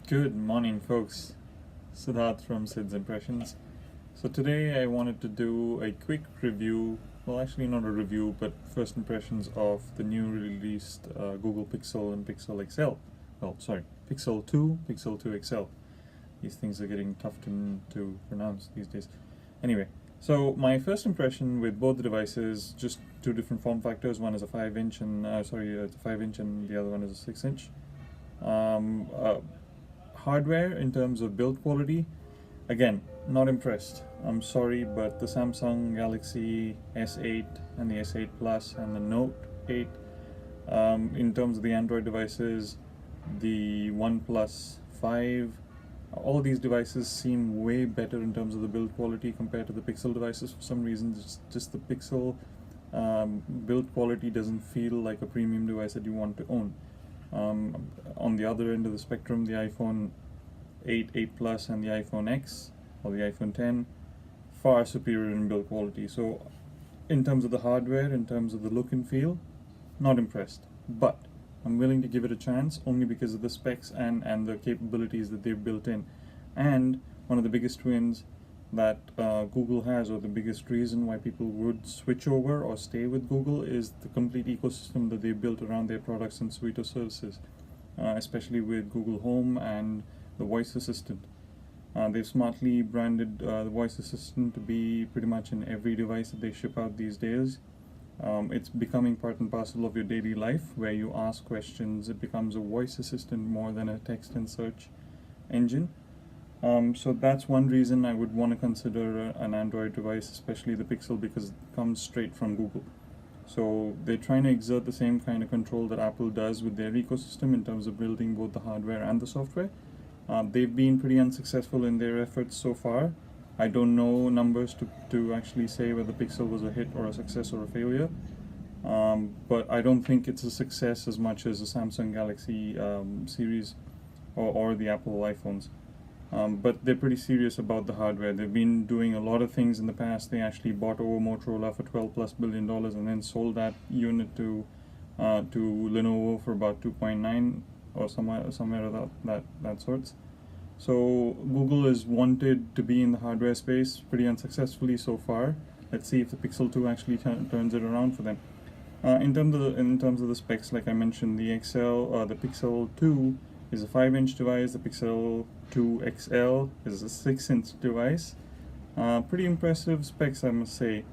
Good morning, folks. Siddharth from SiD's Impressions. So today I wanted to do a quick review, well actually not a review, but first impressions of the new released Google Pixel and Pixel XL. Pixel 2, Pixel 2 XL. These things are getting tough to pronounce these days. Anyway, so my first impression with both the devices, just two different form factors. One is a 5-inch and it's a 5-inch and the other one is a 6-inch. Hardware in terms of build quality, again, not impressed. I'm sorry, but the Samsung Galaxy S8 and the S8 Plus and the Note 8, in terms of the Android devices, the OnePlus 5, all these devices seem way better in terms of the build quality compared to the Pixel devices. For some reason, just the Pixel build quality doesn't feel like a premium device that you want to own. On the other end of the spectrum, the iPhone 8, 8 Plus and the iPhone X or the iPhone 10, far superior in build quality. So in terms of the hardware, in terms of the look and feel, not impressed. But I'm willing to give it a chance only because of the specs and the capabilities that they've built in. And one of the biggest wins that Google has, or the biggest reason why people would switch over or stay with Google, is the complete ecosystem that they've built around their products and suite of services, especially with Google Home and the voice assistant. They've smartly branded the voice assistant to be pretty much in every device that they ship out these days. It's becoming part and parcel of your daily life, where you ask questions. It becomes a voice assistant more than a text and search engine. So that's one reason I would want to consider an Android device, especially the Pixel, because it comes straight from Google. So they're trying to exert the same kind of control that Apple does with their ecosystem in terms of building both the hardware and the software. They've been pretty unsuccessful in their efforts so far. I don't know numbers to actually say whether Pixel was a hit or a success or a failure. But I don't think it's a success as much as the Samsung Galaxy series or the Apple iPhones. But they're pretty serious about the hardware. They've been doing a lot of things in the past. They actually bought over Motorola for $12+ billion and then sold that unit to Lenovo for about 2.9 or somewhere of that sorts. So Google is wanted to be in the hardware space pretty unsuccessfully so far. Let's see if the Pixel 2 actually turns it around for them. In terms of the specs, like I mentioned, the Pixel 2 is a 5-inch device. The Pixel 2 XL is a 6-inch device. Pretty impressive specs, I must say.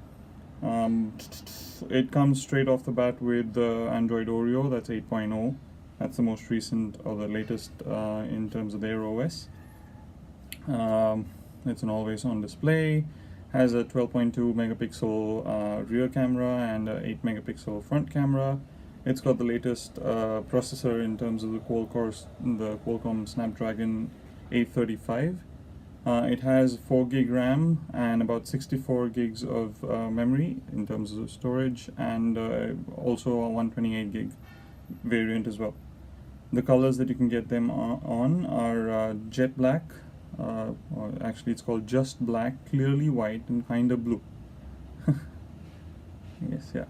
It comes straight off the bat with Android Oreo, that's 8.0. That's the most recent or the latest in terms of their OS. It's an always-on display. Has a 12.2 megapixel rear camera and a 8 megapixel front camera. It's got the latest processor in terms of the Qualcomm Snapdragon 835. It has 4 gig RAM and about 64 gigs of memory in terms of storage, and also a 128 gig variant as well. The colors that you can get them on are jet black, or actually it's called just black, clearly white, and kind of blue. Yes, yeah.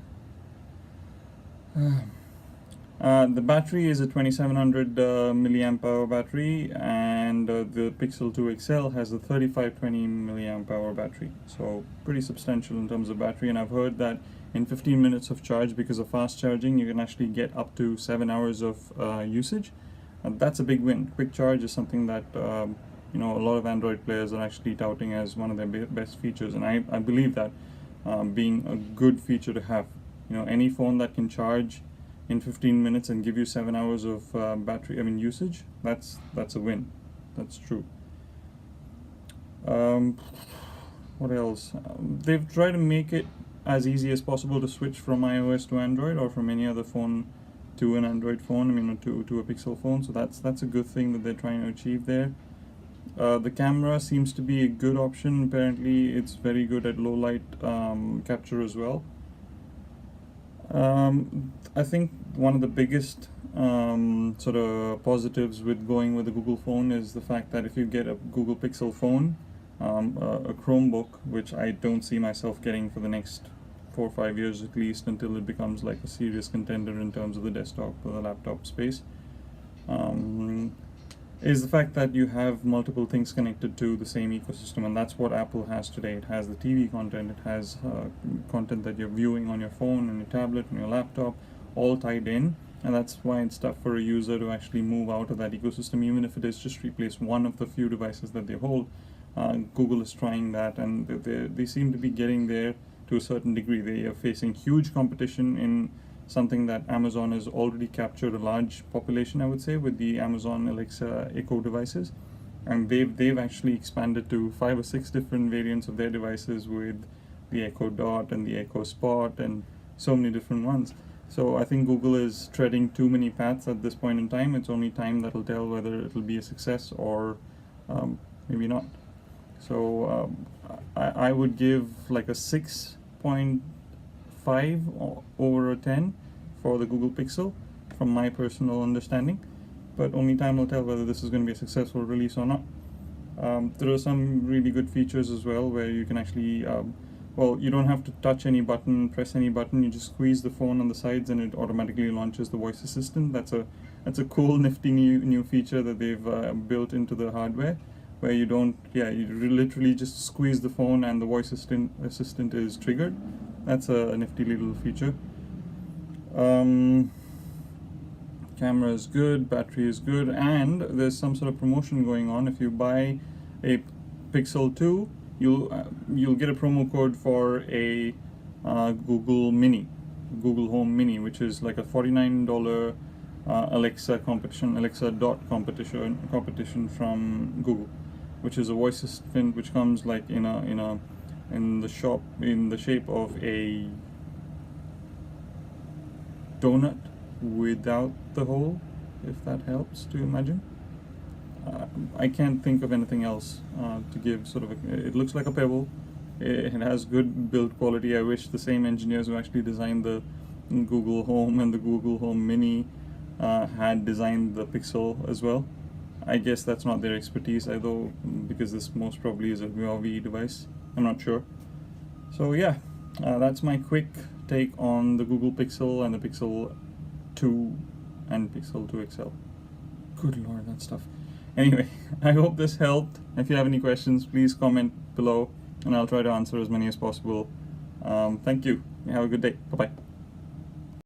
The battery is a 2700 milliamp hour battery, and the Pixel 2 XL has a 3520 milliamp hour battery. So pretty substantial in terms of battery, and I've heard that in 15 minutes of charge, because of fast charging, you can actually get up to 7 hours of usage. And that's a big win. Quick charge is something that a lot of Android players are actually touting as one of their best features, and I believe that being a good feature to have. Any phone that can charge in 15 minutes and give you 7 hours of usage, that's a win. That's true. What else? They've tried to make it as easy as possible to switch from iOS to Android, or from any other phone to an Android phone, to a Pixel phone. So that's a good thing that they're trying to achieve there. The camera seems to be a good option. Apparently it's very good at low light capture as well. I think one of the biggest sort of positives with going with the Google phone is the fact that if you get a Google Pixel phone, a Chromebook, which I don't see myself getting for the next 4 or 5 years at least, until it becomes like a serious contender in terms of the desktop or the laptop space. is the fact that you have multiple things connected to the same ecosystem, and that's what Apple has today. It has the TV content, it has content that you're viewing on your phone, on your tablet, on your laptop, all tied in, and that's why it's tough for a user to actually move out of that ecosystem, even if it is just replace one of the few devices that they hold. Google is trying that, and they seem to be getting there to a certain degree. They are facing huge competition in something that Amazon has already captured a large population, I would say, with the Amazon Alexa Echo devices, and they've actually expanded to 5 or 6 different variants of their devices with the Echo Dot and the Echo Spot and so many different ones. So I think Google is treading too many paths at this point in time. It's only time that'll tell whether it'll be a success or maybe not. So I would give like a 6.5 over a 10 for the Google Pixel, from my personal understanding, but only time will tell whether this is going to be a successful release or not. There are some really good features as well, where you can actually, you don't have to touch any button, press any button, you just squeeze the phone on the sides and it automatically launches the voice assistant. That's a cool, nifty new feature that they've built into the hardware, where you literally just squeeze the phone and the voice assistant is triggered. That's a nifty little feature. Camera is good, battery is good, and there's some sort of promotion going on. If you buy a Pixel 2, you'll get a promo code for a Google Home Mini, which is like a $49 Alexa Dot competition from Google, which is a voice assistant which comes like in the shape of a donut without the hole, if that helps to imagine. I can't think of anything else to give sort of it looks like a pebble. It has good build quality. I wish the same engineers who actually designed the Google Home and the Google Home Mini had designed the Pixel as well. I guess that's not their expertise either, because this most probably is a Huawei device. I'm not sure. So yeah, that's my quick take on the Google Pixel and the Pixel 2 and Pixel 2 XL. Good lord, that stuff. Anyway, I hope this helped. If you have any questions, please comment below and I'll try to answer as many as possible. Thank you. Have a good day. Bye-bye.